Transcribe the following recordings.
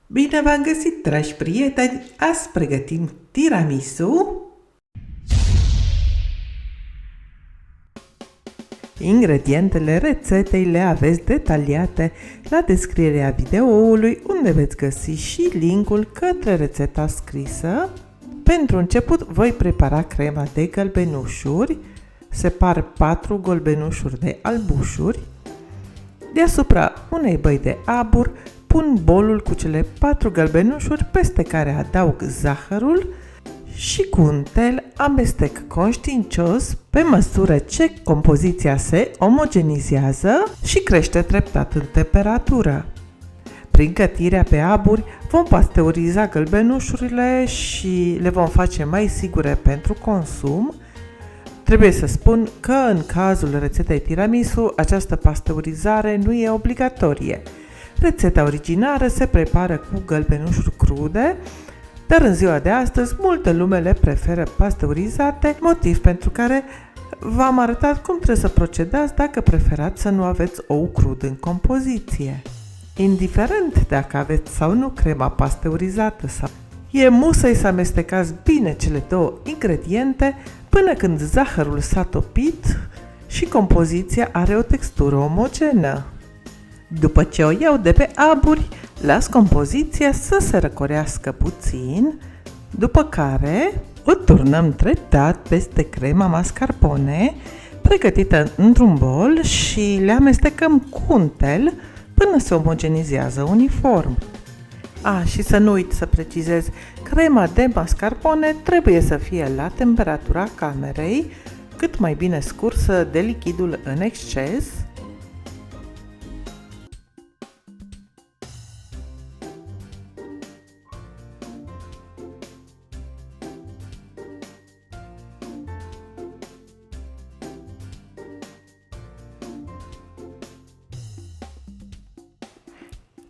Bine v-am găsit, dragi prieteni! Azi pregătim tiramisu. Ingredientele rețetei le aveți detaliate la descrierea videoului, unde veți găsi și linkul către rețeta scrisă. Pentru început voi prepara crema de gălbenușuri. Separ 4 gălbenușuri de albușuri. Deasupra unei băi de abur pun bolul cu cele 4 gălbenușuri, peste care adaug zahărul și cu un tel amestec conștiincios pe măsură ce compoziția se omogenizează și crește treptat în temperatură. Prin gătirea pe aburi vom pasteuriza gălbenușurile și le vom face mai sigure pentru consum. Trebuie să spun că în cazul rețetei tiramisu, această pasteurizare nu e obligatorie. Rețeta originară se prepară cu gălbenușuri crude, dar în ziua de astăzi multă lume le preferă pasteurizate, motiv pentru care v-am arătat cum trebuie să procedați dacă preferați să nu aveți ou crud în compoziție. Indiferent dacă aveți sau nu crema pasteurizată sau e musai să amestecați bine cele două ingrediente până când zahărul s-a topit și compoziția are o textură omogenă. După ce o iau de pe aburi, las compoziția să se răcorească puțin, după care o turnăm treptat peste crema mascarpone pregătită într-un bol și le amestecăm cu un tel până se omogenizează uniform. Și să nu uit să precizez, crema de mascarpone trebuie să fie la temperatura camerei, cât mai bine scursă de lichidul în exces.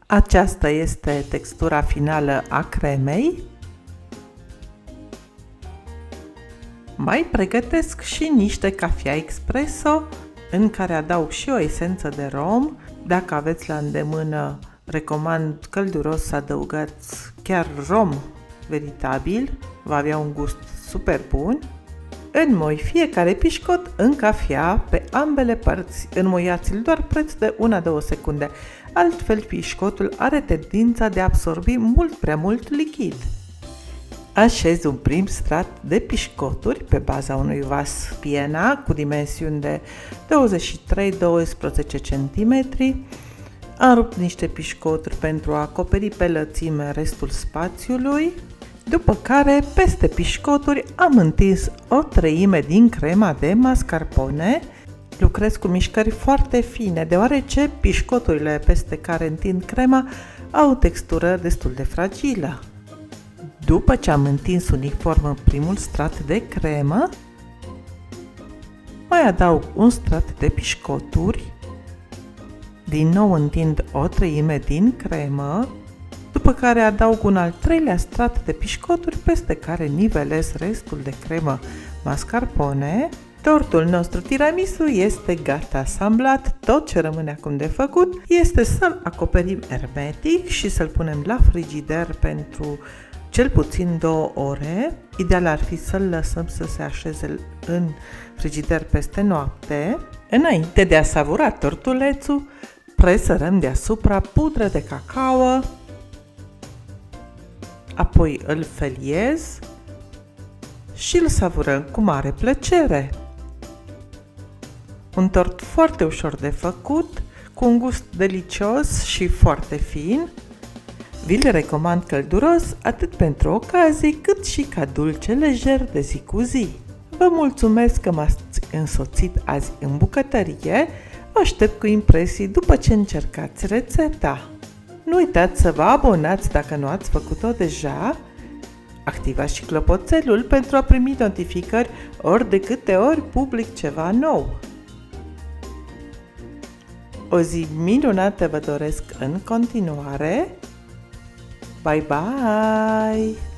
Aceasta este textura finală a cremei. Mai pregătesc și niște cafea espresso în care adaug și o esență de rom. Dacă aveți la îndemână, recomand călduros să adăugați chiar rom veritabil, va avea un gust super bun. Înmoi fiecare pișcot în cafea pe ambele părți, înmoiați-l doar preț de 1-2 secunde, altfel pișcotul are tendința de a absorbi mult prea mult lichid. Așez un prim strat de pișcoturi pe baza unui vas Piena cu dimensiuni de 23-12 cm. Am rupt niște pișcoturi pentru a acoperi pe lățime restul spațiului, după care peste pișcoturi am întins o treime din crema de mascarpone. Lucrez cu mișcări foarte fine, deoarece pișcoturile peste care întind crema au o textură destul de fragilă. După ce am întins uniform primul strat de cremă, mai adaug un strat de pișcoturi, din nou întind o treime din cremă, după care adaug un al treilea strat de pișcoturi peste care nivelez restul de cremă mascarpone. Tortul nostru tiramisu este gata asamblat, tot ce rămâne acum de făcut este să-l acoperim hermetic și să-l punem la frigider pentru cel puțin 2 ore. Ideal ar fi să-l lăsăm să se așeze în frigider peste noapte. Înainte de a savura tortulețul, presărăm deasupra pudră de cacao, apoi îl feliez și îl savurăm cu mare plăcere. Un tort foarte ușor de făcut, cu un gust delicios și foarte fin. Vi-l recomand călduros atât pentru ocazii cât și ca dulce lejer de zi cu zi. Vă mulțumesc că m-ați însoțit azi în bucătărie. Vă aștept cu impresii după ce încercați rețeta. Nu uitați să vă abonați dacă nu ați făcut-o deja. Activați și clopoțelul pentru a primi notificări ori de câte ori public ceva nou. O zi minunată vă doresc în continuare. Bye bye!